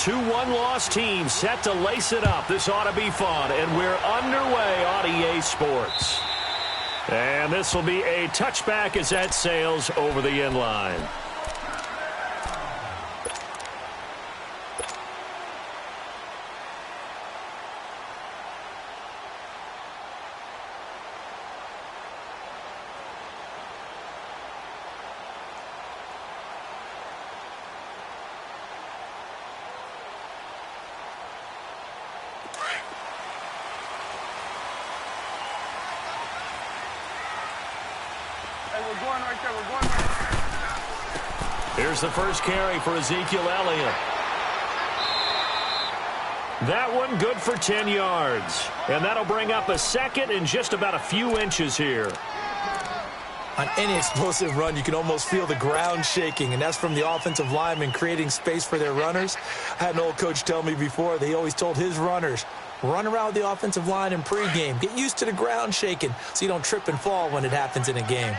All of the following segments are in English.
Two one-loss teams set to lace it up. This ought to be fun, and we're underway on EA Sports. And this will be a touchback as that sails over the end line. Here's the first carry for Ezekiel Elliott. That one good for 10 yards. And that'll bring up a second and just about a few inches here. On any explosive run, you can almost feel the ground shaking, and that's from the offensive linemen creating space for their runners. I had an old coach tell me before, he always told his runners, run around the offensive line in pregame. Get used to the ground shaking so you don't trip and fall when it happens in a game.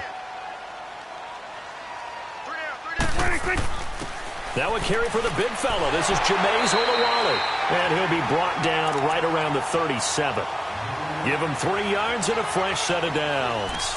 Now a carry for the big fella. This is Jameis Olawale, and he'll be brought down right around the 37. Give him 3 yards and a fresh set of downs.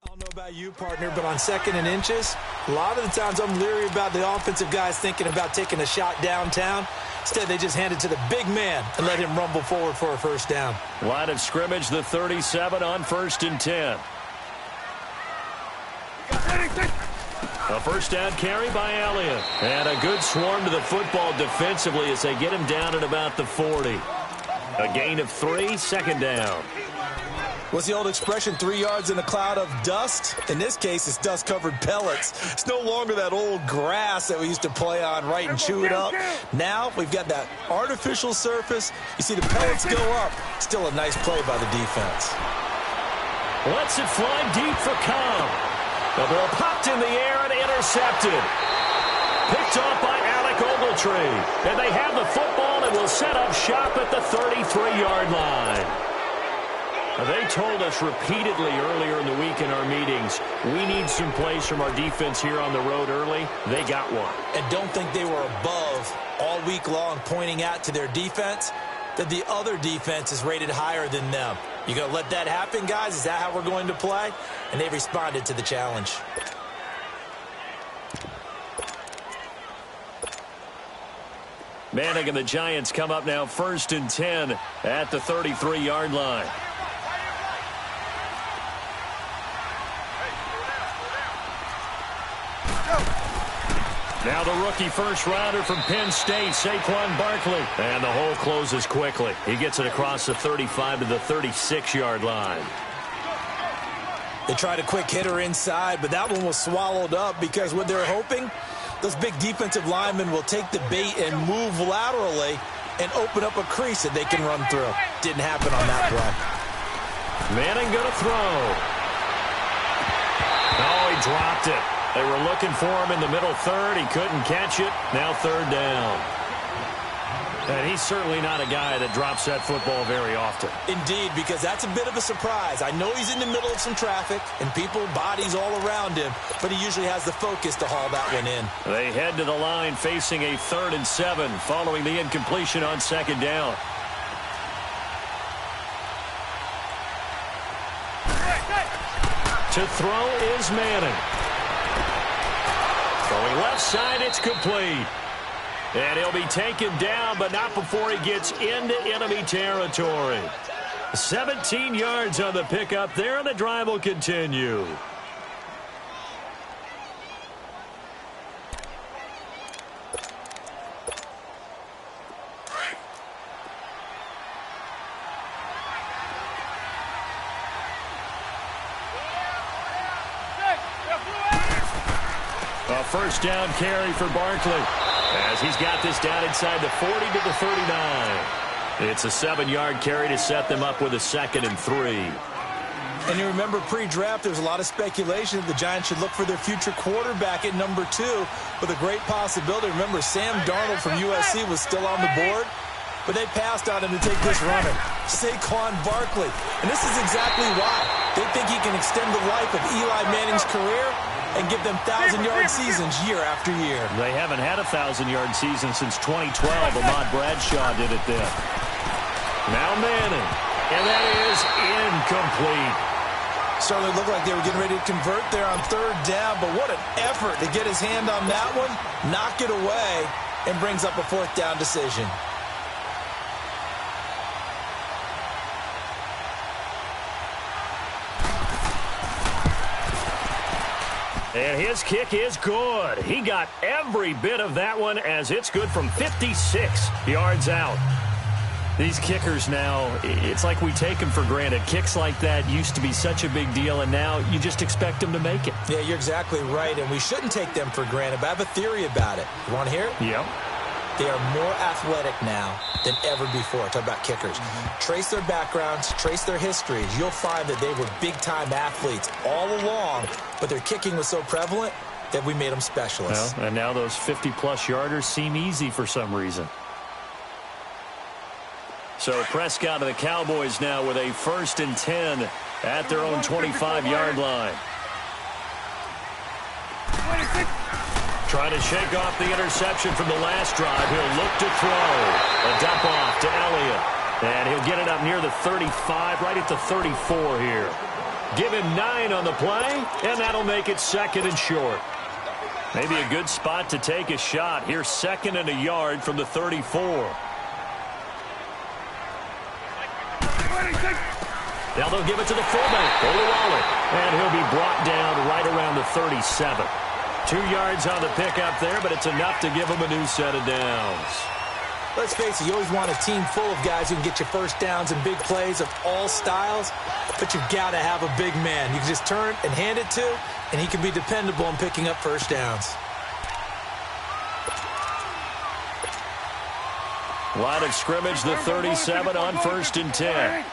I don't know about you, partner, but on 2nd and inches, a lot of the times I'm leery about the offensive guys thinking about taking a shot downtown. Instead, they just hand it to the big man and let him rumble forward for a first down. Line of scrimmage, the 37 on 1st and 10. A first down carry by Elliott. And a good swarm to the football defensively as they get him down at about the 40. A gain of 3, 2nd down. What's the old expression, 3 yards in a cloud of dust? In this case, it's dust-covered pellets. It's no longer that old grass that we used to play on, right, and chew it up. Now we've got that artificial surface. You see the pellets go up. Still a nice play by the defense. Lets it fly deep for Cobb. The ball popped in the air and intercepted. Picked off by Alec Ogletree. And they have the football and will set up shop at the 33-yard line. They told us repeatedly earlier in the week in our meetings, we need some plays from our defense here on the road early. They got one. And don't think they were above all week long pointing out to their defense that the other defense is rated higher than them. You going to let that happen, guys? Is that how we're going to play? And they responded to the challenge. Manning and the Giants come up now 1st and 10 at the 33-yard line. Now the rookie first-rounder from Penn State, Saquon Barkley. And the hole closes quickly. He gets it across the 35 to the 36-yard line. They tried a quick hitter inside, but that one was swallowed up because what they're hoping, those big defensive linemen will take the bait and move laterally and open up a crease that they can run through. Didn't happen on that play. Manning going to throw. Oh, he dropped it. They were looking for him in the middle third. He couldn't catch it. Now 3rd down. And he's certainly not a guy that drops that football very often. Indeed, because that's a bit of a surprise. I know he's in the middle of some traffic and people, bodies all around him, but he usually has the focus to haul that one in. They head to the line facing a 3rd and 7 following the incompletion on 2nd down. To throw is Manning. Throwing left side, it's complete. And he'll be taken down, but not before he gets into enemy territory. 17 yards on the pickup there, and the drive will continue. A first down carry for Barkley as he's got this down inside the 40 to the 39. It's a 7-yard carry to set them up with a 2nd and 3. And you remember pre-draft, there was a lot of speculation that the Giants should look for their future quarterback at number 2 with a great possibility. Remember, Sam Darnold from USC was still on the board, but they passed on him to take this runner, Saquon Barkley. And this is exactly why. They think he can extend the life of Eli Manning's career and give them 1,000-yard seasons year after year. They haven't had a 1,000-yard season since 2012. Ahmad Bradshaw did it then. Now Manning, and that is incomplete. Certainly looked like they were getting ready to convert there on 3rd down, but what an effort to get his hand on that one, knock it away, and brings up a 4th down decision. And his kick is good. He got every bit of that one as it's good from 56 yards out. These kickers now, it's like we take them for granted. Kicks like that used to be such a big deal, and now you just expect them to make it. Yeah, you're exactly right, and we shouldn't take them for granted, but I have a theory about it. You want to hear it? Yep. They are more athletic now than ever before. Talk about kickers. Trace their backgrounds, trace their histories. You'll find that they were big-time athletes all along, but their kicking was so prevalent that we made them specialists. Well, and now those 50-plus yarders seem easy for some reason. So Prescott and the Cowboys now with a 1st and 10 at their own 25-yard line. Trying to shake off the interception from the last drive. He'll look to throw. A dump off to Elliott. And he'll get it up near the 35, right at the 34 here. Give him 9 on the play, and that'll make it 2nd and short. Maybe a good spot to take a shot. Here's 2nd and a yard from the 34. Now they'll give it to the fullback, Olawale, and he'll be brought down right around the 37. 2 yards on the pickup there, but it's enough to give him a new set of downs. Let's face it, you always want a team full of guys who can get you first downs and big plays of all styles, but you've got to have a big man you can just turn and hand it to, and he can be dependable in picking up first downs. Line of scrimmage, the 37 on 1st and 10.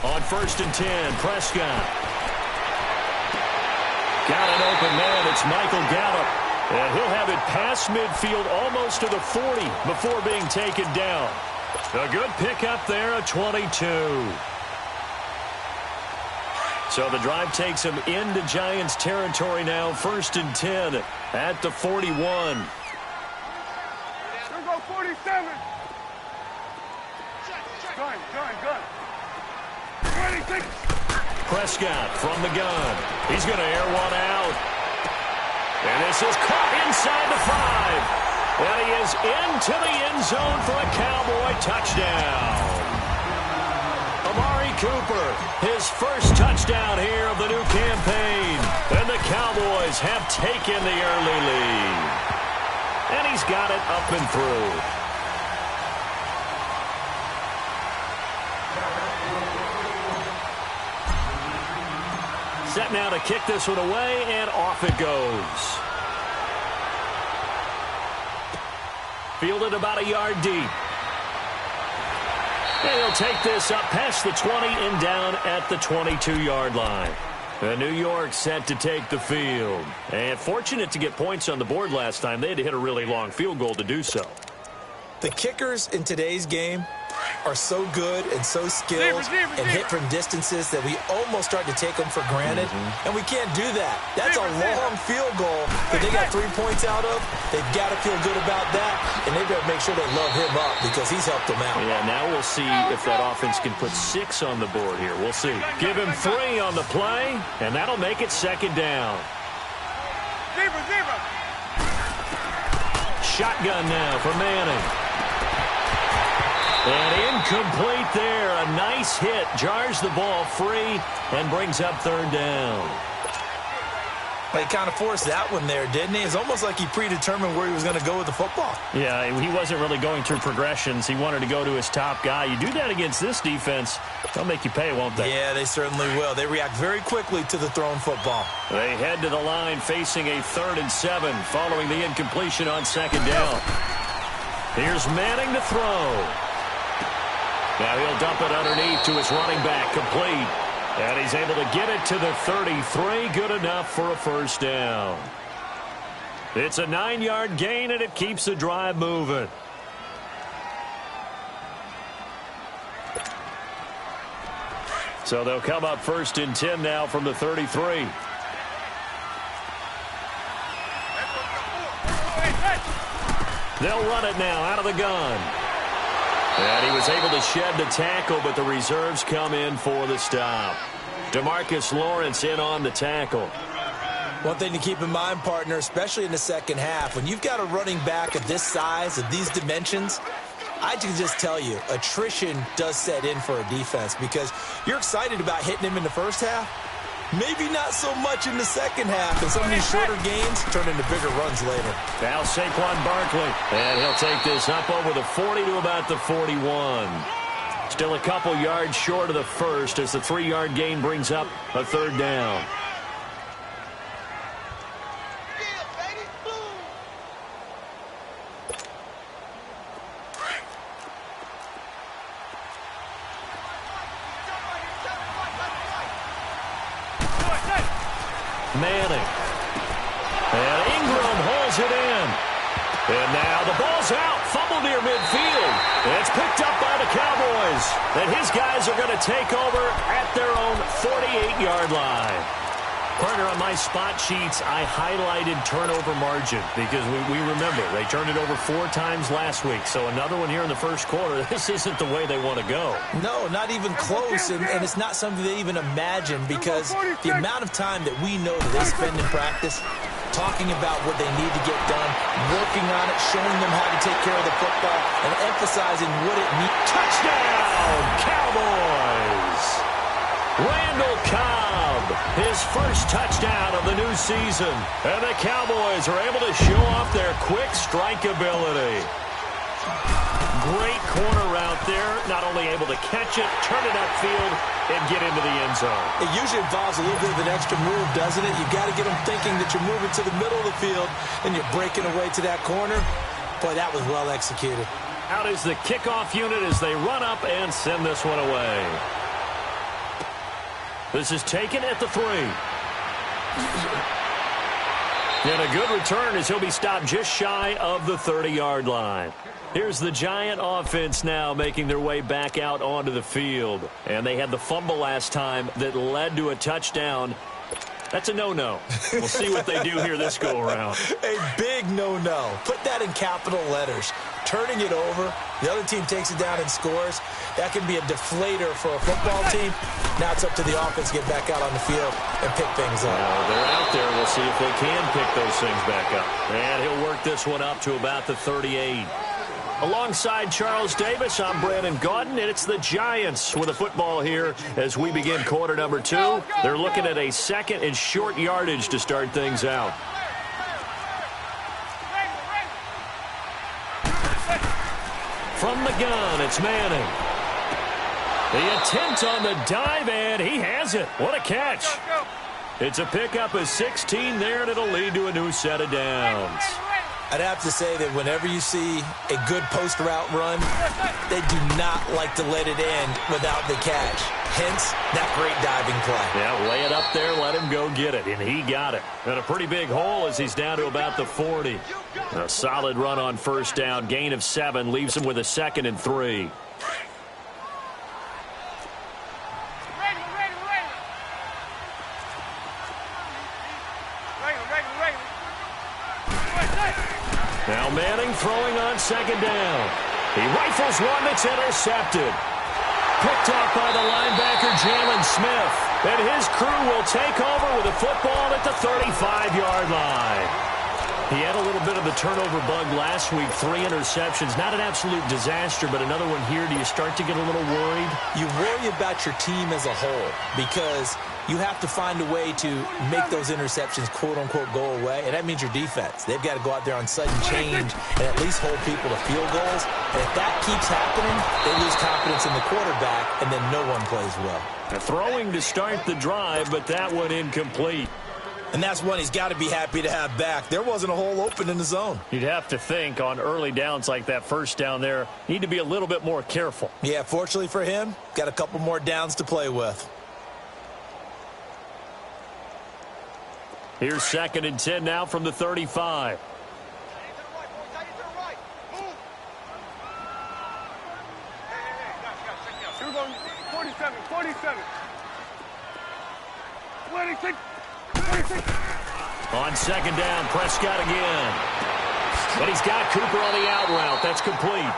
On 1st and 10, Prescott. Got an open man. It's Michael Gallup. And he'll have it past midfield almost to the 40 before being taken down. A good pickup there, a 22. So the drive takes him into Giants territory now. 1st and 10 at the 41. Here go 47. Gun. 26. Prescott from the gun. He's going to air one out. And this is caught inside the 5. And he is into the end zone for a Cowboy touchdown. Amari Cooper, his first touchdown here of the new campaign. And the Cowboys have taken the early lead. And he's got it up and through. Set now to kick this one away, and off it goes. Fielded about a yard deep. And he'll take this up past the 20 and down at the 22-yard line. And New York set to take the field. And fortunate to get points on the board last time. They had to hit a really long field goal to do so. The kickers in today's game are so good and so skilled and hit from distances that we almost start to take them for granted, and we can't do that. That's a long field goal that they got 3 points out of. They've got to feel good about that, and they've got to make sure they love him up because he's helped them out. Yeah, now we'll see if that offense can put 6 on the board here. We'll see. Give him 3 on the play, and that'll make it 2nd down. Shotgun now for Manning. And incomplete there. A nice hit. Jars the ball free and brings up 3rd down. He kind of forced that one there, didn't he? It's almost like he predetermined where he was going to go with the football. Yeah, he wasn't really going through progressions. He wanted to go to his top guy. You do that against this defense, they'll make you pay, won't they? Yeah, they certainly will. They react very quickly to the thrown football. They head to the line facing a 3rd and 7 following the incompletion on 2nd down. Here's Manning to throw. Now he'll dump it underneath to his running back, complete. And he's able to get it to the 33, good enough for a 1st down. It's a 9-yard gain, and it keeps the drive moving. So they'll come up 1st and 10 now from the 33. They'll run it now out of the gun. And he was able to shed the tackle, but the reserves come in for the stop. DeMarcus Lawrence in on the tackle. One thing to keep in mind, partner, especially in the second half, when you've got a running back of this size, of these dimensions, I can just tell you, attrition does set in for a defense because you're excited about hitting him in the first half. Maybe not so much in the second half, and some of these shorter gains turn into bigger runs later. Now Saquon Barkley, and he'll take this up over the 40 to about the 41. Still a couple yards short of the first as the 3-yard gain brings up a 3rd down. Manning. And Ingram holds it in. And now the ball's out. Fumble near midfield. And it's picked up by the Cowboys. And his guys are going to take over at their own 48-yard line. Partner, on my spot sheets, I highlighted turnover margin because we remember they turned it over 4 times last week. So another one here in the first quarter. This isn't the way they want to go. No, not even close, and it's not something they even imagine because the amount of time that we know that they spend in practice talking about what they need to get done, working on it, showing them how to take care of the football, and emphasizing what it needs. Touchdown, Cowboys! Randall Cobb, his first touchdown of the new season. And the Cowboys are able to show off their quick strike ability. Great corner route there. Not only able to catch it, turn it upfield, and get into the end zone. It usually involves a little bit of an extra move, doesn't it? You've got to get them thinking that you're moving to the middle of the field and you're breaking away to that corner. Boy, that was well executed. Out is the kickoff unit as they run up and send this one away. This is taken at the 3. And a good return as he'll be stopped just shy of the 30-yard line. Here's the Giant offense now making their way back out onto the field. And they had the fumble last time that led to a touchdown. That's a no-no. We'll see what they do here this go-around. A big no-no. Put that in capital letters. Turning it over, the other team takes it down and scores. That can be a deflator for a football team. Now it's up to the offense to get back out on the field and pick things up. They're out there. We'll see if they can pick those things back up. And he'll work this one up to about the 38. Alongside Charles Davis, I'm Brandon Gaudin, and it's the Giants with the football here as we begin quarter number 2. They're looking at a 2nd and short yardage to start things out. From the gun, it's Manning. The attempt on the dive, and he has it. What a catch. It's a pickup of 16 there, and it'll lead to a new set of downs. I'd have to say that whenever you see a good post route run, they do not like to let it end without the catch. Hence, that great diving play. Yeah, lay it up there, let him go get it, and he got it. And a pretty big hole as he's down to about the 40. A solid run on 1st down, gain of 7, leaves him with a 2nd and 3. Now Manning throwing on 2nd down. He rifles one that's intercepted. Picked off by the linebacker, Jalen Smith. And his crew will take over with the football at the 35-yard line. He had a little bit of the turnover bug last week, 3 interceptions. Not an absolute disaster, but another one here. Do you start to get a little worried? You worry about your team as a whole because You have to find a way to make those interceptions, quote-unquote, go away, and that means your defense. They've got to go out there on sudden change and at least hold people to field goals. And if that keeps happening, they lose confidence in the quarterback, and then no one plays well. Throwing to start the drive, but that one incomplete. And that's one he's got to be happy to have back. There wasn't a hole open in the zone. You'd have to think on early downs like that first down there, need to be a little bit more careful. Yeah, fortunately for him, got a couple more downs to play with. Here's 2nd and 10 now from the 35. Here we go. 47, 47. 26, 26. On 2nd down, Prescott again. But he's got Cooper on the out route. That's complete.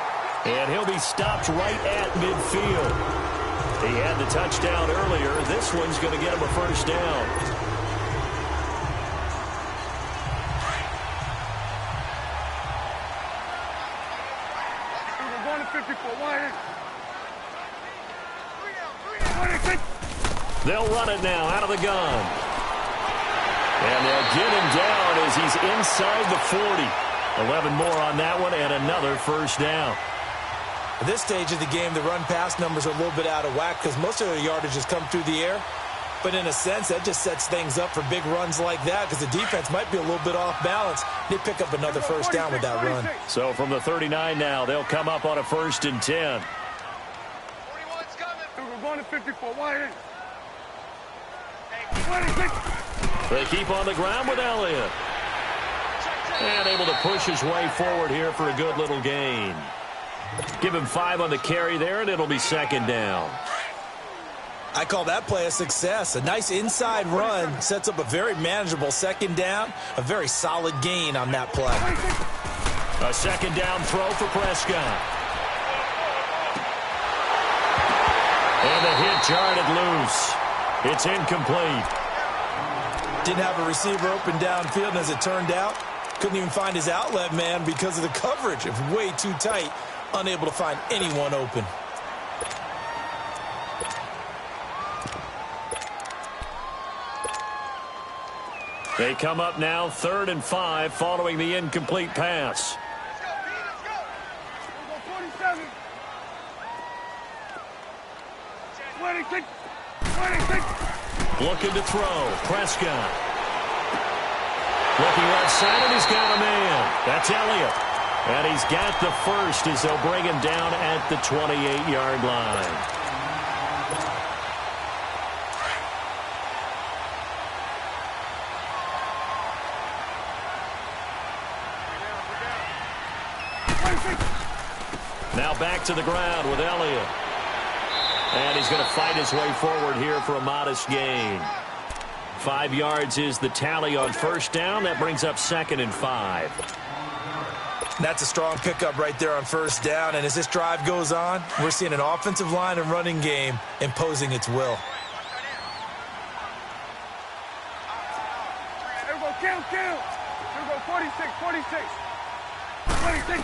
And he'll be stopped right at midfield. He had the touchdown earlier. This one's going to get him a first down. They'll run it now out of the gun. And they'll get him down as he's inside the 40. 11 more on that one and another first down. At this stage of the game, the run-pass numbers are a little bit out of whack because most of their yardage has come through the air. But in a sense, that just sets things up for big runs like that because the defense might be a little bit off balance. They pick up another first down with that run. So from the 39 now, they'll come up on a 1st and 10. 41's coming. We're going to 54. Wide in. They keep on the ground with Elliott. And able to push his way forward here for a good little gain. Give him 5 on the carry there, and it'll be 2nd down. I call that play a success. A nice inside run sets up a very manageable 2nd down. A very solid gain on that play. A 2nd down throw for Prescott. And the hit jarred loose. It's incomplete. Didn't have a receiver open downfield, and as it turned out, couldn't even find his outlet man because of the coverage. It was way too tight, unable to find anyone open. They come up now 3rd and 5 following the incomplete pass. Let's go. We'll go 47. 26. 26. Looking to throw. Prescott. Looking left side, and he's got a man. That's Elliott. And he's got the first as they'll bring him down at the 28-yard line. Now back to the ground with Elliott. And he's going to fight his way forward here for a modest gain. 5 yards is the tally on first down. That brings up 2nd and 5. That's a strong pickup right there on first down. And as this drive goes on, we're seeing an offensive line and running game imposing its will. Here we go, kill. Here we go, 46, 46. 26.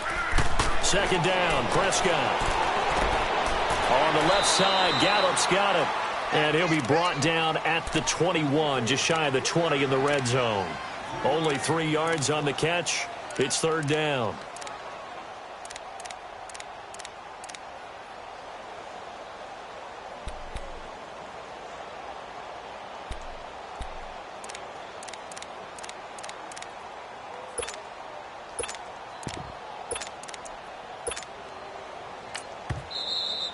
2nd down, Prescott. On the left side, Gallup's got it. And he'll be brought down at the 21, just shy of the 20 in the red zone. Only 3 yards on the catch. It's 3rd down.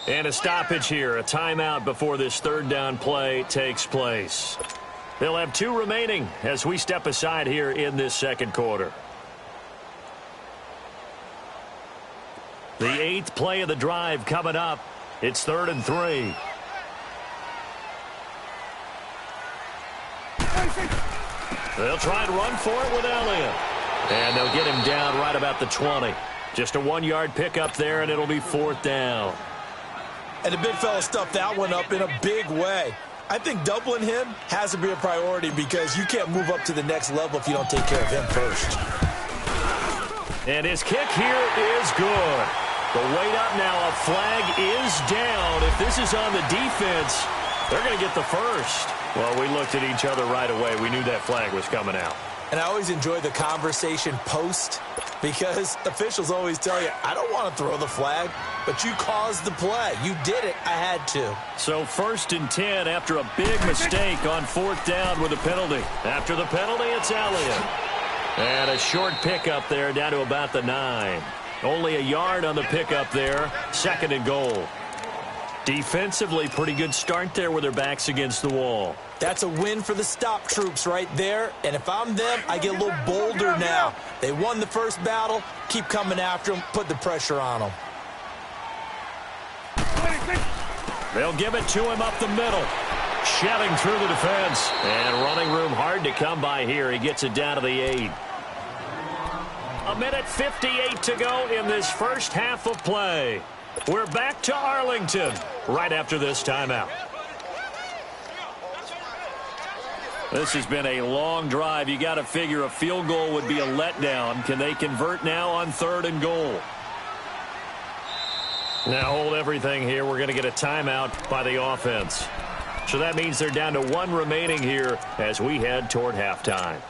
And a stoppage here, a timeout before this 3rd down play takes place. They'll have 2 remaining as we step aside here in this 2nd quarter. The 8th play of the drive coming up. It's 3rd and 3. They'll try and run for it with Elliott. And they'll get him down right about the 20. Just a 1-yard pickup there, and it'll be 4th down. And the big fella stuffed that one up in a big way. I think doubling him has to be a priority because you can't move up to the next level if you don't take care of him first. And his kick here is good. The weight up now. A flag is down. If this is on the defense, they're going to get the first. Well, we looked at each other right away. We knew that flag was coming out. And I always enjoy the conversation post because officials always tell you, I don't want to throw the flag, but you caused the play. You did it. I had to. So 1st and 10 after a big mistake on 4th down with a penalty. After the penalty, it's Elliott. And a short pickup there down to about the 9. Only a yard on the pickup there. 2nd and goal. Defensively, pretty good start there with their backs against the wall. That's a win for the stop troops right there. And if I'm them, I get a little bolder now. They won the first battle. Keep coming after them. Put the pressure on them. They'll give it to him up the middle. Shelling through the defense. And running room hard to come by here. He gets it down to the 8. A minute 58 to go in this first half of play. We're back to Arlington right after this timeout. This has been a long drive. You got to figure a field goal would be a letdown. Can they convert now on 3rd and goal? Now hold everything here. We're going to get a timeout by the offense. So that means they're down to 1 remaining here as we head toward halftime.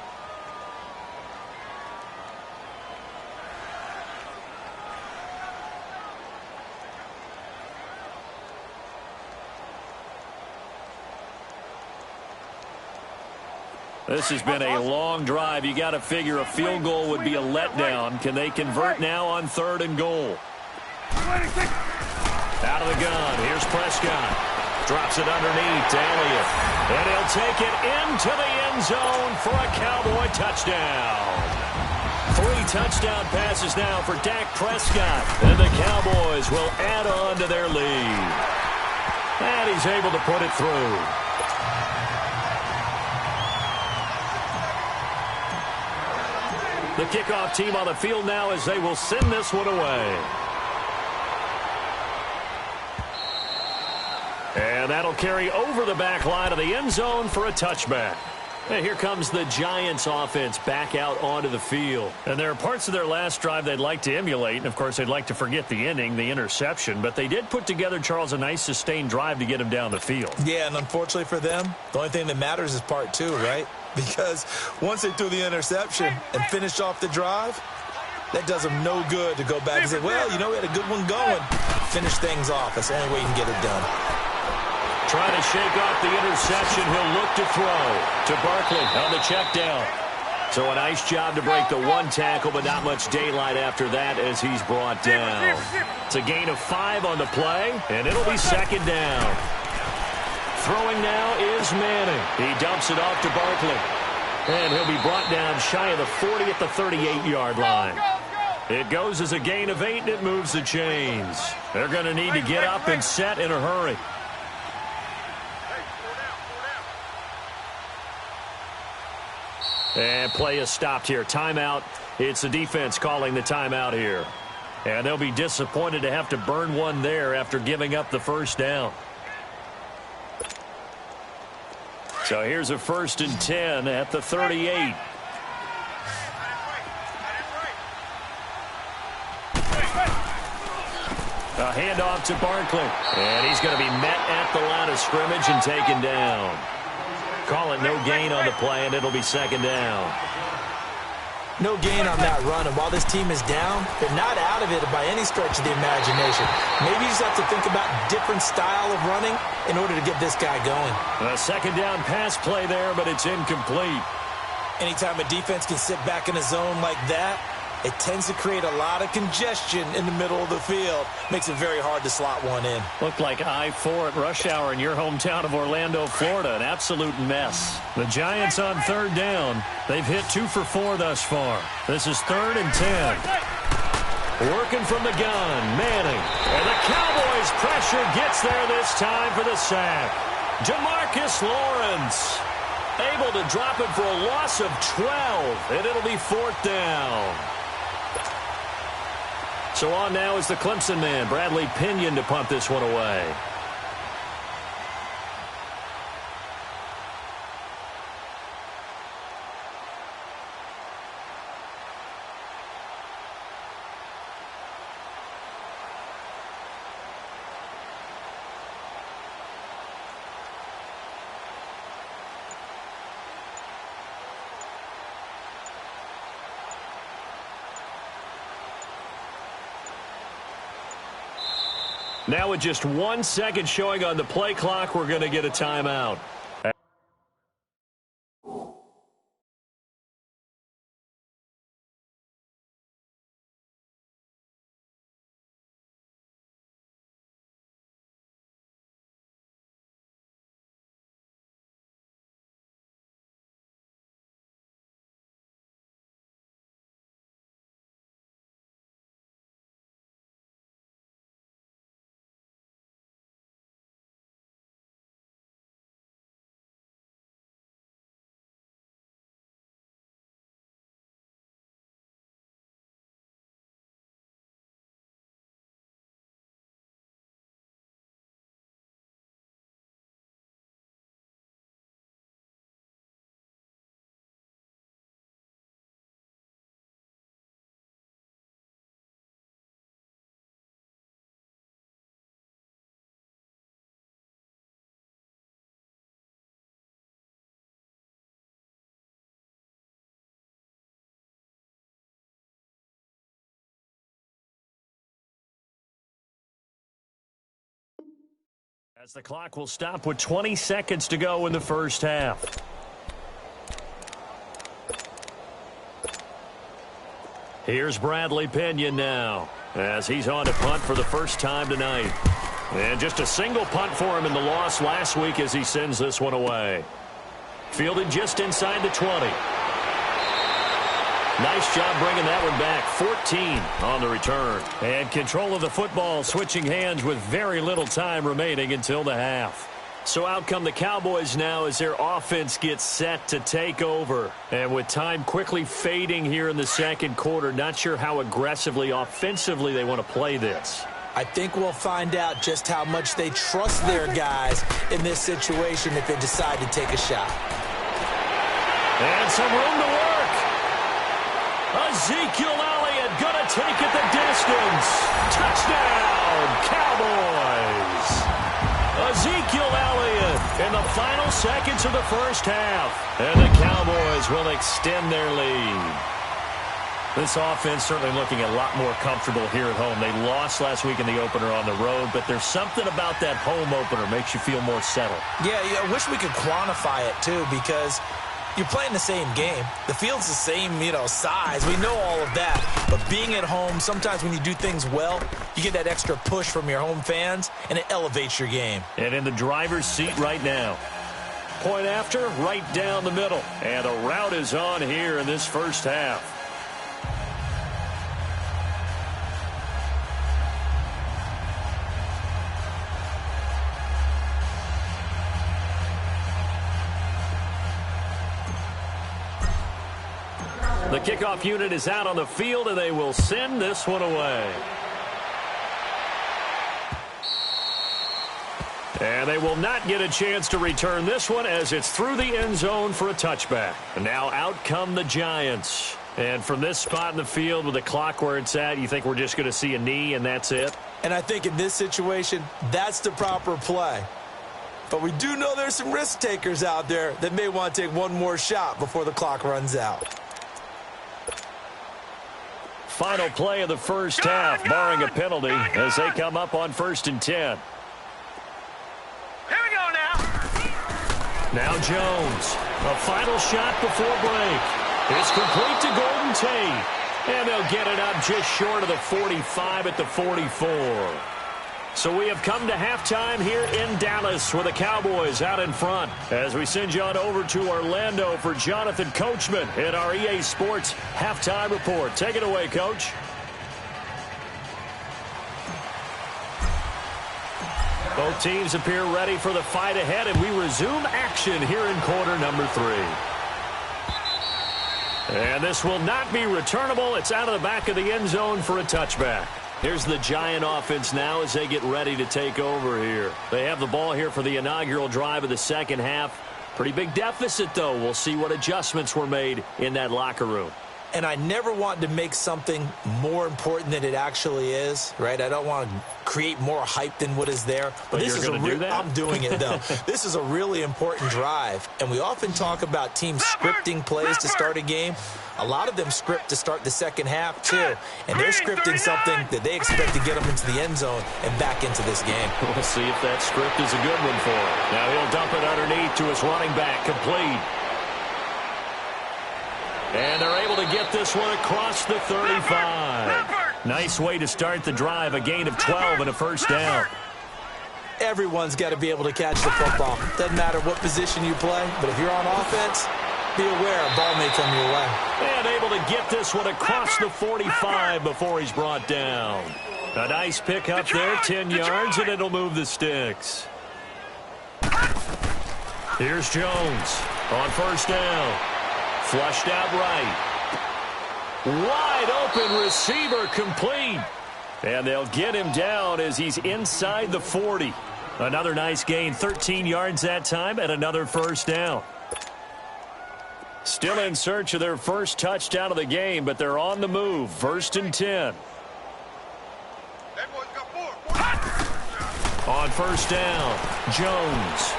This has been a long drive. You got to figure a field goal would be a letdown. Can they convert now on 3rd and goal? Out of the gun. Here's Prescott. Drops it underneath to Elliott. And he'll take it into the end zone for a Cowboy touchdown. 3 touchdown passes now for Dak Prescott. And the Cowboys will add on to their lead. And he's able to put it through. The kickoff team on the field now as they will send this one away. And that'll carry over the back line of the end zone for a touchback. And here comes the Giants offense back out onto the field. And there are parts of their last drive they'd like to emulate. And, of course, they'd like to forget the ending, the interception. But they did put together, Charles, a nice sustained drive to get him down the field. Yeah, and unfortunately for them, the only thing that matters is part 2, right? Because once they threw the interception and finished off the drive, that does them no good to go back and say, well, you know, we had a good one going. Finish things off. That's the only way you can get it done. Trying to shake off the interception. He'll look to throw to Barkley on the check down. So a nice job to break the 1 tackle, but not much daylight after that as he's brought down. It's a gain of 5 on the play, and it'll be 2nd down. Throwing now is Manning. He dumps it off to Barkley. And he'll be brought down shy of the 40 at the 38-yard line. It goes as a gain of 8, and it moves the chains. They're going to need to get up and set in a hurry. And play is stopped here. Timeout. It's the defense calling the timeout here. And they'll be disappointed to have to burn one there after giving up the first down. So here's a 1st and 10 at the 38. A handoff to Barkley. And he's going to be met at the line of scrimmage and taken down. Call it no gain on the play, and it'll be 2nd down. No gain on that run, and while this team is down, they're not out of it by any stretch of the imagination. Maybe you just have to think about different style of running in order to get this guy going. A 2nd down pass play there, but it's incomplete. Anytime a defense can sit back in a zone like that, it tends to create a lot of congestion in the middle of the field. Makes it very hard to slot one in. Looked like I-4 at rush hour in your hometown of Orlando, Florida. An absolute mess. The Giants on 3rd down. They've hit 2 for 4 thus far. This is 3rd and 10. Working from the gun, Manning. And the Cowboys' pressure gets there this time for the sack. DeMarcus Lawrence able to drop it for a loss of 12. And it'll be 4th down. So on now is the Clemson man, Bradley Pinion, to punt this one away. Now with just 1 second showing on the play clock, we're going to get a timeout. As the clock will stop with 20 seconds to go in the first half. Here's Bradley Pinion now, as he's on to punt for the first time tonight. And just a single punt for him in the loss last week as he sends this one away. Fielded just inside the 20. Nice job bringing that one back. 14 on the return. And control of the football switching hands with very little time remaining until the half. So out come the Cowboys now as their offense gets set to take over. And with time quickly fading here in the second quarter, not sure how aggressively, offensively they want to play this. I think we'll find out just how much they trust their guys in this situation if they decide to take a shot. And some room to work. Ezekiel Elliott gonna take it the distance. Touchdown, Cowboys. Ezekiel Elliott in the final seconds of the first half. And the Cowboys will extend their lead. This offense certainly looking a lot more comfortable here at home. They lost last week in the opener on the road, but there's something about that home opener makes you feel more settled. Yeah, I wish we could quantify it, too, because you're playing the same game. The field's the same, size. We know all of that. But being at home, sometimes when you do things well, you get that extra push from your home fans, and it elevates your game. And in the driver's seat right now. Point after, right down the middle. And a route is on here in this first half. The kickoff unit is out on the field, and they will send this one away. And they will not get a chance to return this one as it's through the end zone for a touchback. And now out come the Giants. And from this spot in the field with the clock where it's at, you think we're just going to see a knee and that's it? And I think in this situation, that's the proper play. But we do know there's some risk takers out there that may want to take one more shot before the clock runs out. Final play of the first half, barring a penalty, as they come up on 1st and 10. Here we go now. Now Jones, a final shot before break. It's complete to Golden Tate, and they'll get it up just short of the 45 at the 44. So we have come to halftime here in Dallas with the Cowboys out in front. As we send you on over to Orlando for Jonathan Coachman in our EA Sports Halftime Report. Take it away, Coach. Both teams appear ready for the fight ahead, and we resume action here in quarter number 3. And this will not be returnable. It's out of the back of the end zone for a touchback. Here's the Giant offense now as they get ready to take over here. They have the ball here for the inaugural drive of the second half. Pretty big deficit, though. We'll see what adjustments were made in that locker room. And I never want to make something more important than it actually is, right? I don't want to create more hype than what is there. But this is I'm doing it, though. This is a really important drive. And we often talk about teams scripting plays to start a game. A lot of them script to start the second half, too. And they're scripting something that they expect to get them into the end zone and back into this game. We'll see if that script is a good one for him. Now he'll dump it underneath to his running back, complete. And they're able to get this one across the 35. Nice way to start the drive, a gain of 12 and a first down. Everyone's got to be able to catch the football. Doesn't matter what position you play, but if you're on offense, be aware a ball may come your way. And able to get this one across the 45 before he's brought down. A nice pick up there, 10 yards, and it'll move the sticks. Here's Jones on first down. Flushed out right. Wide open receiver, complete. And they'll get him down as he's inside the 40. Another nice gain, 13 yards that time, and another first down. Still in search of their first touchdown of the game, but they're on the move. First and 10. On first down, Jones.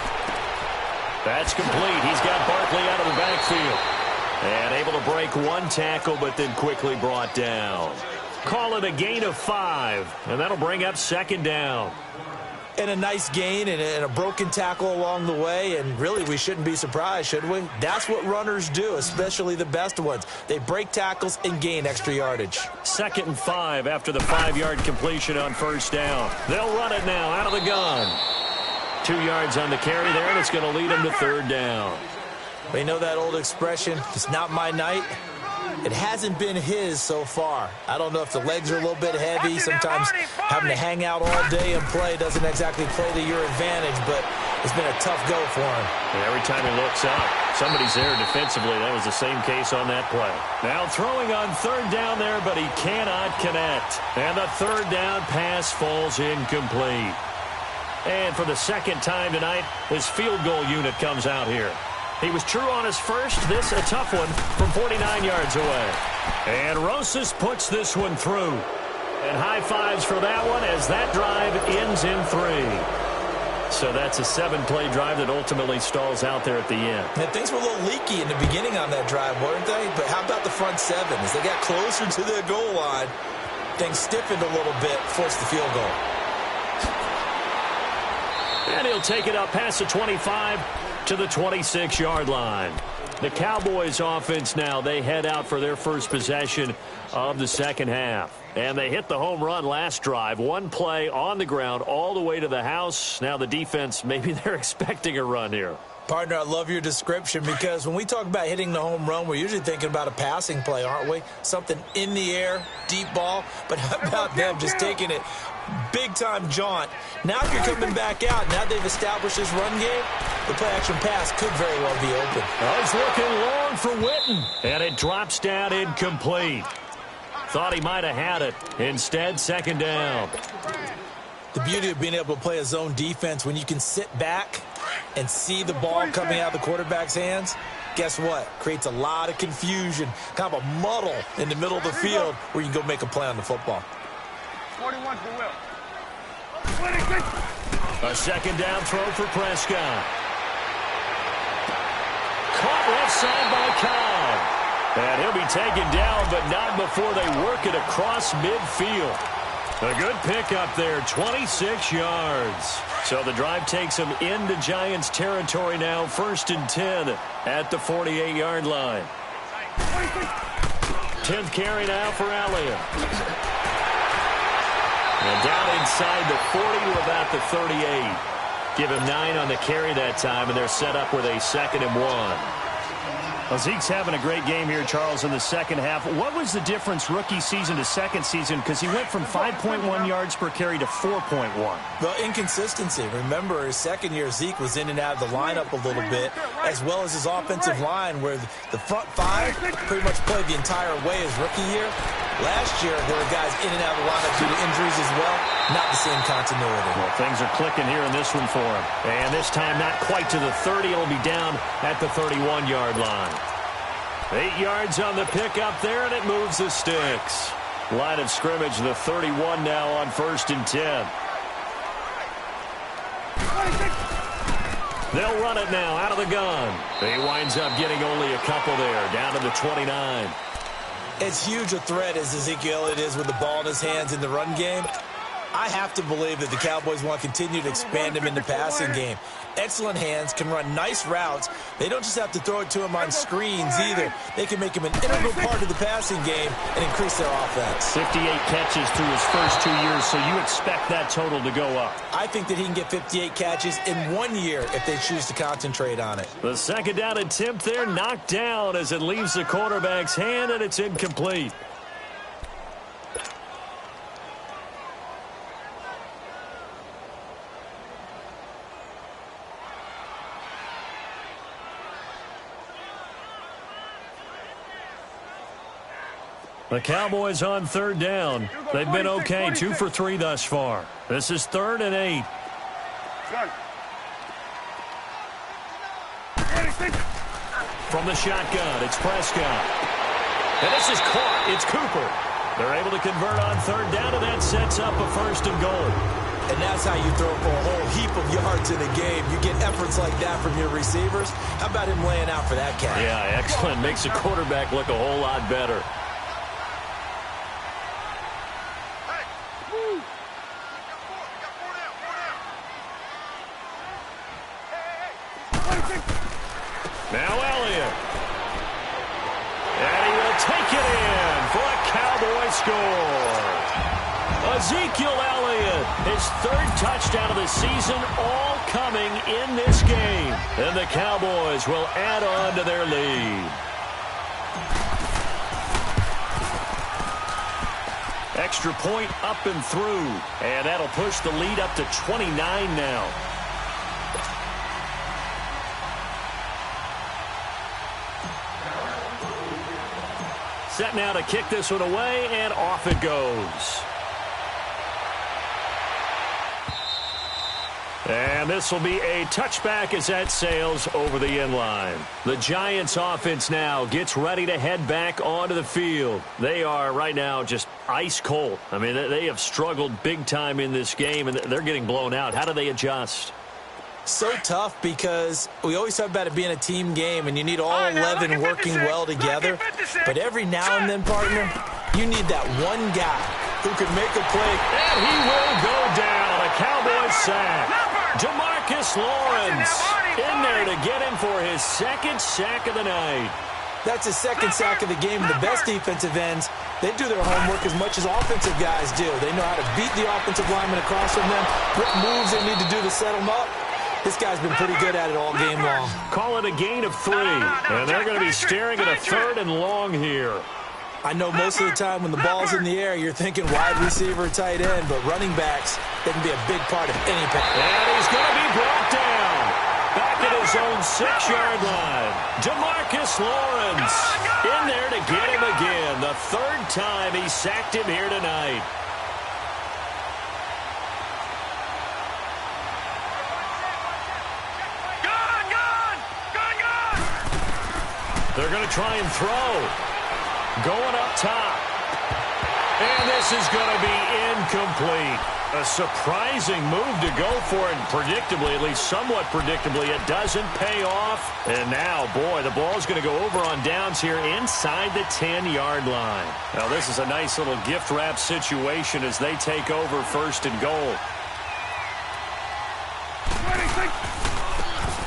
That's complete. He's got Barkley out of the backfield. And able to break one tackle, but then quickly brought down. Call it a gain of 5, and that'll bring up second down. And a nice gain and a broken tackle along the way, and really we shouldn't be surprised, should we? That's what runners do, especially the best ones. They break tackles and gain extra yardage. Second and 5 after the 5-yard completion on first down. They'll run it now out of the gun. 2 yards on the carry there, and it's going to lead them to third down. We know that old expression, it's not my night. It hasn't been his so far. I don't know if the legs are a little bit heavy. Sometimes having to hang out all day and play doesn't exactly play to your advantage, but it's been a tough go for him. And every time he looks up, somebody's there defensively. That was the same case on that play. Now throwing on third down there, but he cannot connect. And the third down pass falls incomplete. And for the second time tonight, his field goal unit comes out here. He was true on his first. This a tough one from 49 yards away. And Rosas puts this one through. And high fives for that one as that drive ends in 3. So that's a 7-play drive that ultimately stalls out there at the end. And things were a little leaky in the beginning on that drive, weren't they? But how about the front 7? As they got closer to the goal line, things stiffened a little bit, forced the field goal. And he'll take it up past the 25 to the 26-yard line. The Cowboys offense now, they head out for their first possession of the second half. And they hit the home run last drive. One play on the ground all the way to the house. Now the defense, maybe they're expecting a run here. Partner, I love your description because when we talk about hitting the home run, we're usually thinking about a passing play, aren't we? Something in the air, deep ball. But how about them just taking it big-time jaunt? Now if you're coming back out, now they've established this run game, the play-action pass could very well be open. Oh, he's looking long for Witten. And it drops down incomplete. Thought he might have had it. Instead, second down. The beauty of being able to play a zone defense when you can sit back and see the ball coming out of the quarterback's hands, guess what? Creates a lot of confusion, kind of a muddle in the middle of the field where you can go make a play on the football. 41 to Will. A second down throw for Prescott. Caught left side by Cobb. And he'll be taken down, but not before they work it across midfield. A good pickup there, 26 yards. So the drive takes them into Giants territory now, first and 10 at the 48-yard line. 10th carry now for Elliott. And down inside the 40 to about the 38. Give him 9 on the carry that time, and they're set up with a 2nd and 1. Well, Zeke's having a great game here, Charles, in the second half. What was the difference rookie season to second season? Because he went from 5.1 yards per carry to 4.1. Well, inconsistency. Remember, his second year, Zeke was in and out of the lineup a little bit, as well as his offensive line, where the front 5 pretty much played the entire way his rookie year. Last year, there were guys in and out of the lineup due to injuries as well. Not the same continuity. Well, things are clicking here in this one for him. And this time not quite to the 30. It'll be down at the 31-yard line. 8 yards on the pickup there, and it moves the sticks. Line of scrimmage, the 31 now on 1st and 10. They'll run it now out of the gun. He winds up getting only a couple there, down to the 29. As huge a threat as Ezekiel Elliott is with the ball in his hands in the run game, I have to believe that the Cowboys want to continue to expand him in the passing game. Excellent hands, can run nice routes. They don't just have to throw it to him on screens either. They can make him an integral part of the passing game and increase their offense. 58 catches through his first 2 years, so you expect that total to go up. I think that he can get 58 catches in 1 year if they choose to concentrate on it. The second down attempt there knocked down as it leaves the quarterback's hand, and it's incomplete. The Cowboys on 3rd down. They've been okay, 2 for 3 thus far. This is 3rd and 8. From the shotgun, it's Prescott. And this is caught. It's Cooper. They're able to convert on 3rd down, and that sets up a 1st and goal. And that's how you throw for a whole heap of yards in a game. You get efforts like that from your receivers. How about him laying out for that catch? Yeah, excellent. Makes the quarterback look a whole lot better. Now Elliott. And he will take it in for a Cowboy score. Ezekiel Elliott, his 3rd touchdown of the season, all coming in this game. And the Cowboys will add on to their lead. Extra point up and through. And that'll push the lead up to 29 now. Set now to kick this one away, and off it goes. And this will be a touchback as that sails over the end line. The Giants offense now gets ready to head back onto the field. They are right now just ice cold. I mean, they have struggled big time in this game, and they're getting blown out. How do they adjust? So tough because we always talk about it being a team game and you need all 11 working well together. But every now and then, partner, you need that one guy who can make a play. And he will go down. A Cowboys sack. Demarcus Lawrence in there to get him for his 2nd sack of the night. That's his 2nd sack of the game. The best defensive ends, they do their homework as much as offensive guys do. They know how to beat the offensive lineman across from them, what moves they need to do to set them up. This guy's been pretty good at it all game long. Call it a gain of 3, and they're going to be staring at a 3rd and long here. I know most of the time when the ball's in the air, you're thinking wide receiver, tight end, but running backs, they can be a big part of any pass. And he's going to be brought down. Back at his own 6-yard line. Demarcus Lawrence in there to get him again. The 3rd time he sacked him here tonight. They're going to try and throw. Going up top. And this is going to be incomplete. A surprising move to go for it. Predictably, at least somewhat predictably, it doesn't pay off. And now, boy, the ball's going to go over on downs here inside the 10-yard line. Now, this is a nice little gift wrap situation as they take over 1st and goal.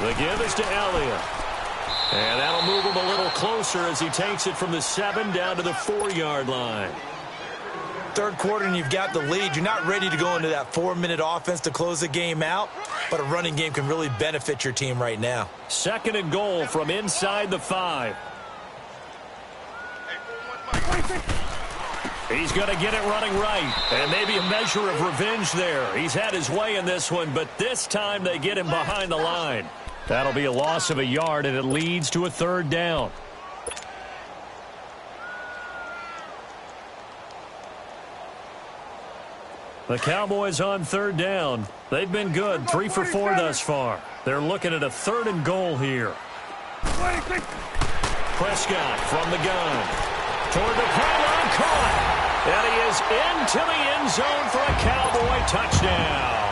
The give is to Elliott. And that'll move him a little closer as he takes it from the 7 down to the 4-yard line. 3rd quarter and you've got the lead. You're not ready to go into that 4-minute offense to close the game out, but a running game can really benefit your team right now. 2nd and goal from inside the 5. He's going to get it running right, and maybe a measure of revenge there. He's had his way in this one, but this time they get him behind the line. That'll be a loss of a yard, and it leads to a 3rd down. The Cowboys on 3rd down. They've been good, 3 for 4 thus far. They're looking at a 3rd and goal here. Prescott from the gun. Toward the pylon, caught. And he is into the end zone for a Cowboy touchdown.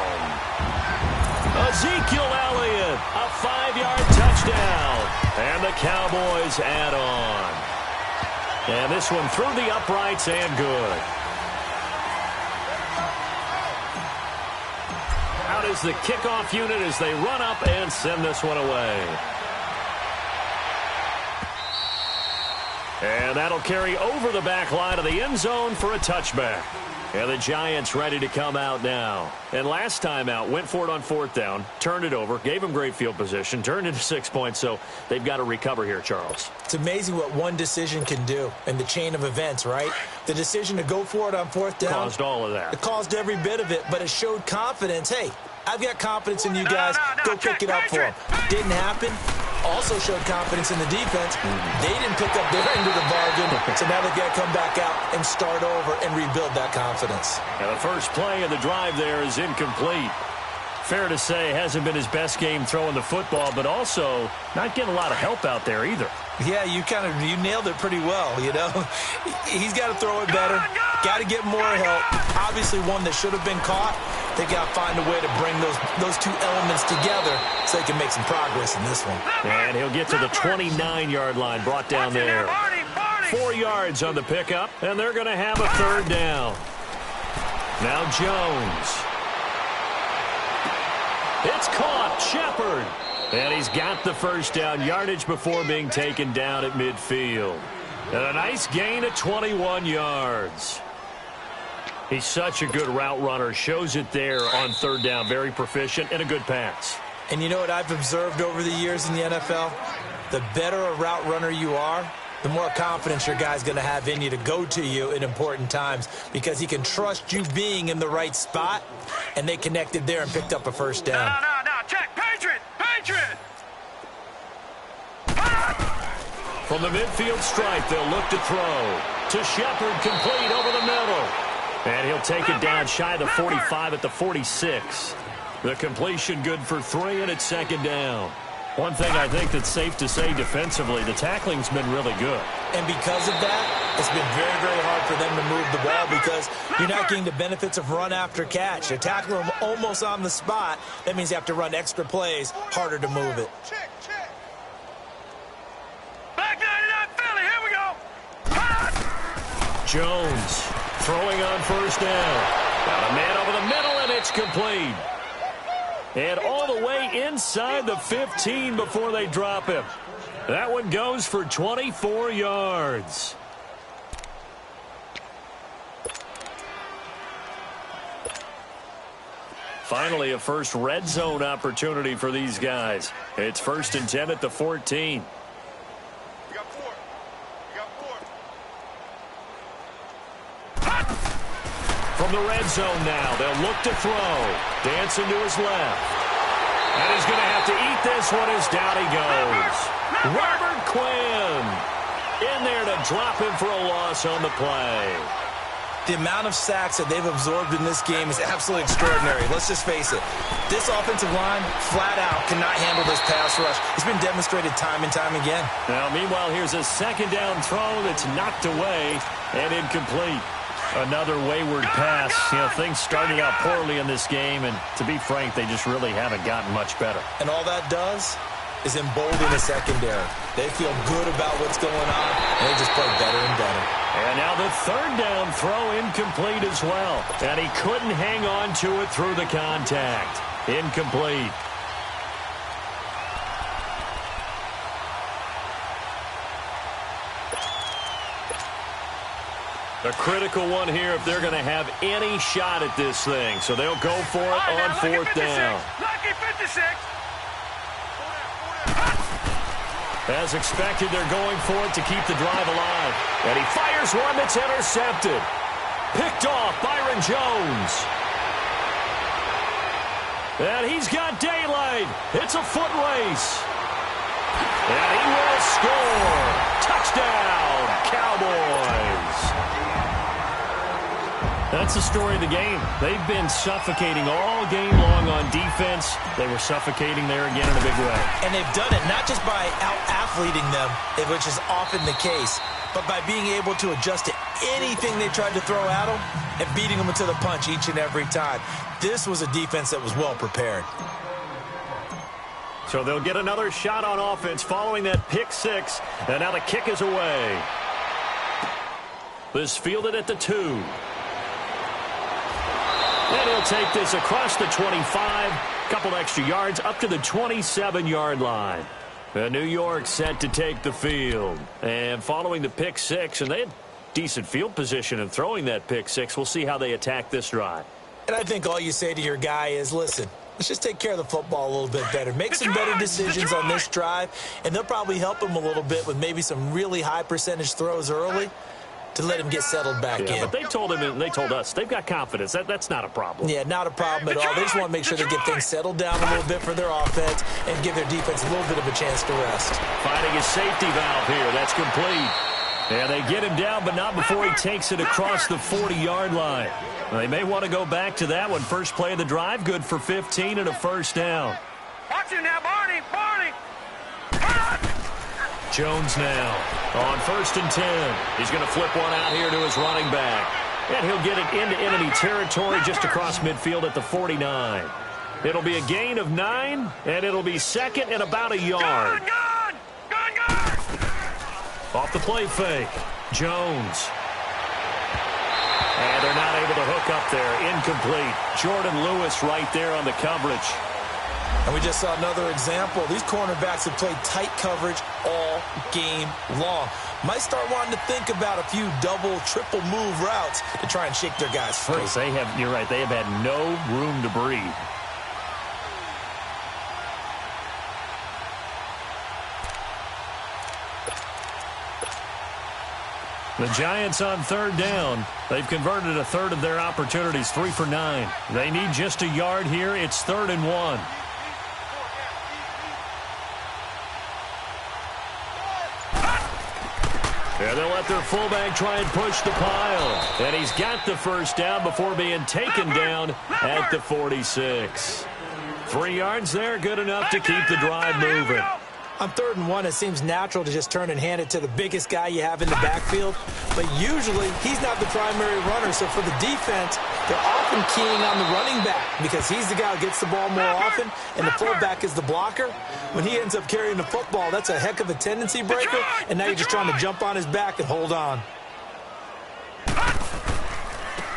Ezekiel Elliott, a 5-yard touchdown. And the Cowboys add on. And this one through the uprights and good. Out is the kickoff unit as they run up and send this one away. And that'll carry over the back line of the end zone for a touchback. And the Giants ready to come out now. And last time out, went for it on 4th down, turned it over, gave them great field position, turned into 6 points, so they've got to recover here, Charles. It's amazing what one decision can do in the chain of events, right? The decision to go for it on 4th down. Caused all of that. It caused every bit of it, but it showed confidence. Hey, I've got confidence in you guys. Go pick it up for them. Didn't happen. Also showed confidence in the defense. They didn't pick up their end of the bargain, so now they've got to come back out and start over and rebuild that confidence. And the first play of the drive there is incomplete. Fair to say, hasn't been his best game throwing the football, but also not getting a lot of help out there either. Yeah, you nailed it pretty well, you know. He's got to throw it better, got to get more help. Obviously one that should have been caught. They got to find a way to bring those two elements together so they can make some progress in this one. And he'll get to the 29-yard line, brought down there. 4 yards on the pickup, and they're going to have a 3rd down. Now Jones. It's caught, Shepard. And he's got the first down, yardage before being taken down at midfield. And a nice gain of 21 yards. He's such a good route runner. Shows it there on 3rd down. Very proficient and a good pass. And you know what I've observed over the years in the NFL? The better a route runner you are, the more confidence your guy's going to have in you to go to you in important times because he can trust you being in the right spot, and they connected there and picked up a first down. No, check. Patriot! From the midfield stripe, they'll look to throw. To Shepard, complete over the middle. And he'll take it down shy of the 45 at the 46. The completion good for 3, and it's 2nd down. One thing I think that's safe to say defensively, the tackling's been really good. And because of that, it's been very, very hard for them to move the ball because you're not getting the benefits of run after catch. You tackle them almost on the spot. That means you have to run extra plays, harder to move it. Check. Back 99 Philly, here we go. Jones throwing on 1st down. Got a man over the middle, and it's complete. And all the way inside the 15 before they drop him. That one goes for 24 yards. Finally, a first red zone opportunity for these guys. It's 1st and 10 at the 14. You got 4. From the red zone now, they'll look to throw. Dancing to his left. And he's going to have to eat this one as down he goes. Robert Quinn in there to drop him for a loss on the play. The amount of sacks that they've absorbed in this game is absolutely extraordinary. Let's just face it. This offensive line, flat out, cannot handle this pass rush. It's been demonstrated time and time again. Now, meanwhile, here's a 2nd down throw that's knocked away and incomplete. Another wayward pass. You know, things started out poorly in this game, and to be frank, they just really haven't gotten much better. And all that does is embolden the secondary. They feel good about what's going on, and they just play better and better. And now the 3rd down throw incomplete as well. And he couldn't hang on to it through the contact. Incomplete. A critical one here if they're going to have any shot at this thing. So they'll go for it on 4th down. Lucky 56. As expected, they're going for it to keep the drive alive. And he fires one that's intercepted. Picked off Byron Jones. And he's got daylight. It's a foot race. And he will score. Touchdown, Cowboys. That's the story of the game. They've been suffocating all game long on defense. They were suffocating there again in a big way. And they've done it not just by out-athleting them, which is often the case, but by being able to adjust to anything they tried to throw at them and beating them into the punch each and every time. This was a defense that was well prepared. So they'll get another shot on offense following that pick six. And now the kick is away. This fielded at the 2. And he'll take this across the 25. Couple extra yards up to the 27-yard line. New York set to take the field. And following the pick six, and they had decent field position in throwing that pick six. We'll see how they attack this drive. And I think all you say to your guy is, listen, let's just take care of the football a little bit better. Make some better decisions on this drive, and they'll probably help him a little bit with maybe some really high percentage throws early to let him get settled back in. But they told him and they told us they've got confidence. That's not a problem. Yeah, not a problem at all. They just want to make sure they get things settled down a little bit for their offense and give their defense a little bit of a chance to rest. Finding his safety valve here. That's complete. And they get him down, but not before he takes it across the 40-yard line. They may want to go back to that one. First play of the drive, good for 15 and a first down. Watch him now, Barney. Jones now on 1st and 10. He's going to flip one out here to his running back. And he'll get it into enemy territory just across midfield at the 49. It'll be a gain of 9, and it'll be second and about a yard. Gun! Off the play fake. Jones. And they're not able to hook up there. Incomplete. Jordan Lewis right there on the coverage. And we just saw another example. These cornerbacks have played tight coverage all game long. Might start wanting to think about a few double, triple move routes to try and shake their guys free. You're right, they have had no room to breathe. The Giants on 3rd down. They've converted a third of their opportunities, 3 for 9. They need just a yard here. It's 3rd and 1. And they'll let their fullback try and push the pile. And he's got the first down before being taken down at the 46. 3 yards there, good enough to keep the drive moving. On 3rd and 1, it seems natural to just turn and hand it to the biggest guy you have in the backfield. But usually, he's not the primary runner. So for the defense, they're often keying on the running back because he's the guy who gets the ball more often, and the fullback is the blocker. When he ends up carrying the football, that's a heck of a tendency breaker, and now you're just trying to jump on his back and hold on.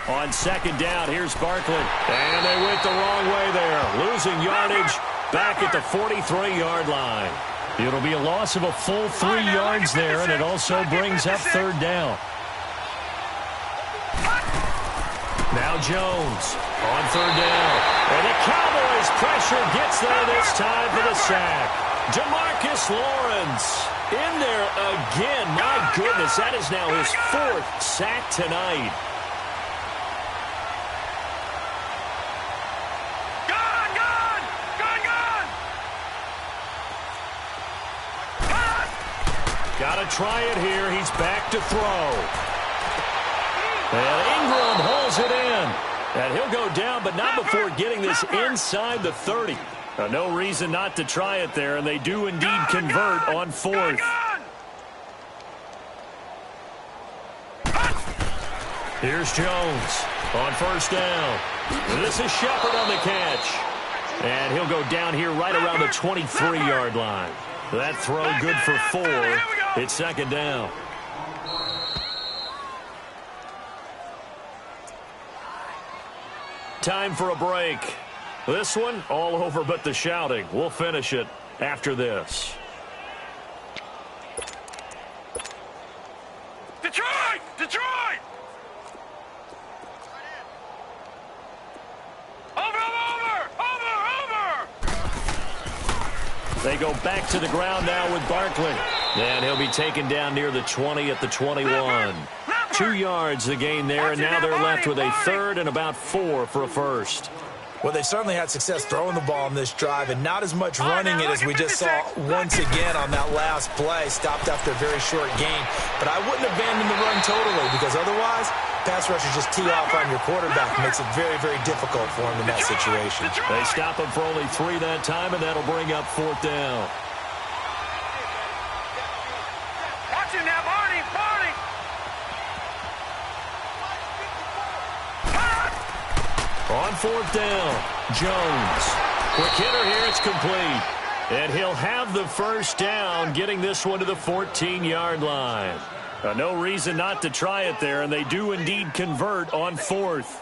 On 2nd down, here's Barkley. And they went the wrong way there. Losing yardage back at the 43-yard line. It'll be a loss of a full 3 yards there, and it also brings up 3rd down. Now Jones on 3rd down. And the Cowboys pressure gets there this time for the sack. DeMarcus Lawrence in there again. My goodness, that is now his 4th sack tonight. Got to try it here. He's back to throw. And Ingram holds it in. And he'll go down, but not before getting this inside the 30. No reason not to try it there, and they do indeed convert on 4th. Here's Jones on 1st down. This is Shepard on the catch. And he'll go down here right around the 23-yard line. That throw good for 4. It's 2nd down. Time for a break. This one all over but the shouting. We'll finish it after this. Detroit! Detroit! They go back to the ground now with Barkley. And he'll be taken down near the 20 at the 21. 2 yards the gain there, and now they're left with a 3rd and about 4 for a first. Well, they certainly had success throwing the ball on this drive, and not as much running it as we just saw once again on that last play. Stopped after a very short gain. But I wouldn't abandon the run totally, because otherwise pass rushers just tee off on your quarterback. Makes it very, very difficult for him in that situation. They stop him for only 3 that time, and that'll bring up 4th down. Watch him now, Barney! Barney! On 4th down, Jones. Quick hitter here, it's complete. And he'll have the first down, getting this one to the 14-yard line. No reason not to try it there, and they do indeed convert on 4th.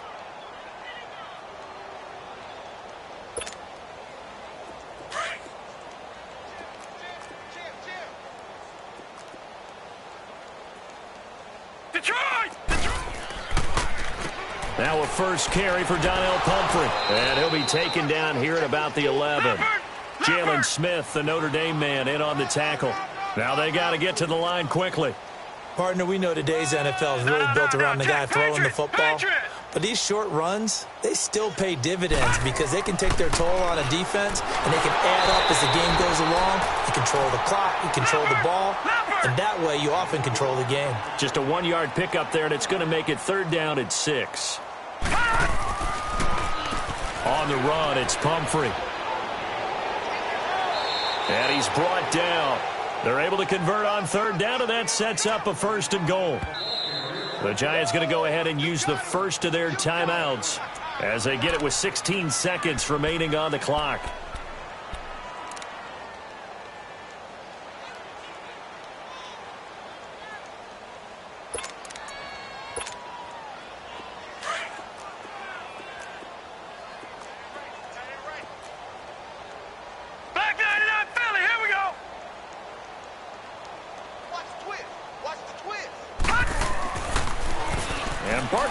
Now a first carry for Donnell Pumphrey. And he'll be taken down here at about the 11. Jalen Smith, the Notre Dame man, in on the tackle. Now they got to get to the line quickly. Partner, we know today's NFL is really built around the guy throwing the football. But these short runs, they still pay dividends because they can take their toll on a defense, and they can add up as the game goes along. You control the clock, you control the ball, and that way you often control the game. Just a 1-yard pickup there, and it's going to make it 3rd down at 6. On the run, it's Pumphrey. And he's brought down. They're able to convert on 3rd down, and that sets up a 1st and goal. The Giants going to go ahead and use the first of their timeouts as they get it with 16 seconds remaining on the clock.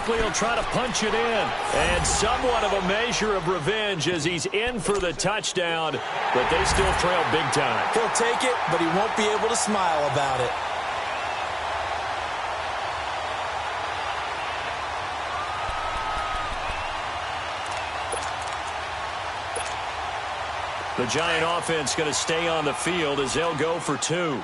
He'll try to punch it in, and somewhat of a measure of revenge as he's in for the touchdown, but they still trail big time. He'll take it, but he won't be able to smile about it. The Giant offense going to stay on the field as they'll go for 2.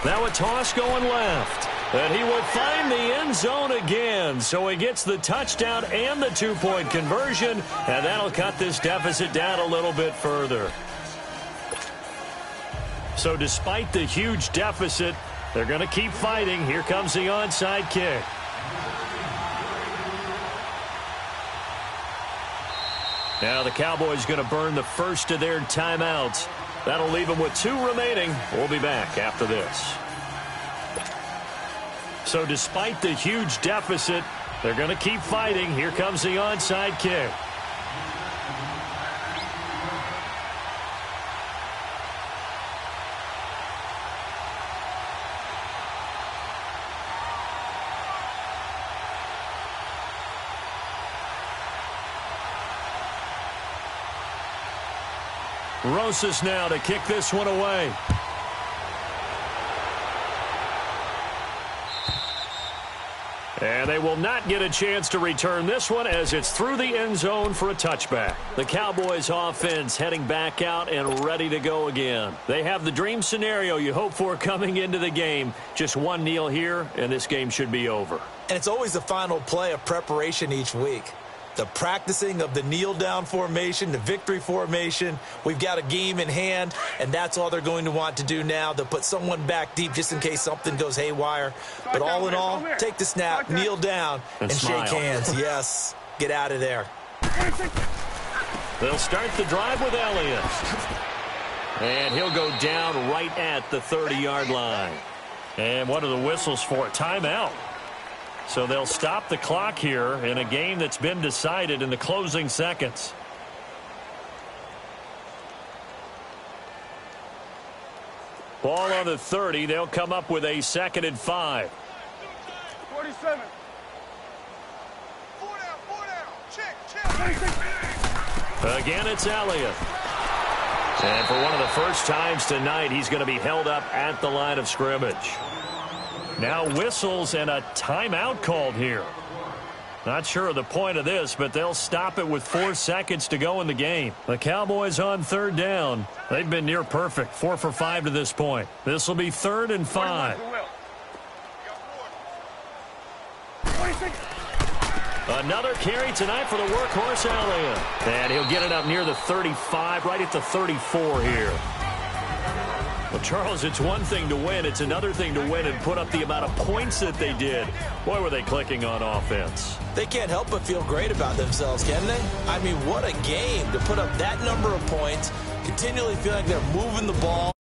Now a toss going left. And he will find the end zone again. So he gets the touchdown and the 2-point conversion. And that'll cut this deficit down a little bit further. So despite the huge deficit, they're going to keep fighting. Here comes the onside kick. Now the Cowboys going to burn the first of their timeouts. That'll leave them with 2 remaining. We'll be back after this. So despite the huge deficit, they're going to keep fighting. Here comes the onside kick. Rosas now to kick this one away. And they will not get a chance to return this one as it's through the end zone for a touchback. The Cowboys offense heading back out and ready to go again. They have the dream scenario you hope for coming into the game. Just one kneel here, and this game should be over. And it's always the final play of preparation each week. The practicing of the kneel-down formation, the victory formation. We've got a game in hand, and that's all they're going to want to do now. They'll put someone back deep just in case something goes haywire. But all in all, take the snap, kneel down, and shake hands. Yes, get out of there. They'll start the drive with Elliott. And he'll go down right at the 30-yard line. And what are the whistles for? Timeout. So they'll stop the clock here in a game that's been decided in the closing seconds. Ball on the 30. They'll come up with a 2nd and 5. 47. 4 down. Check. Again, it's Elliott. And for one of the first times tonight, he's going to be held up at the line of scrimmage. Now whistles and a timeout called here. Not sure of the point of this, but they'll stop it with 4 seconds to go in the game. The Cowboys on 3rd down. They've been near perfect, 4 for 5 to this point. This will be 3rd and 5. Another carry tonight for the workhorse Elliott. And he'll get it up near the 35, right at the 34 here. Well, Charles, it's one thing to win. It's another thing to win and put up the amount of points that they did. Boy, were they clicking on offense. They can't help but feel great about themselves, can they? I mean, what a game to put up that number of points, continually feel like they're moving the ball.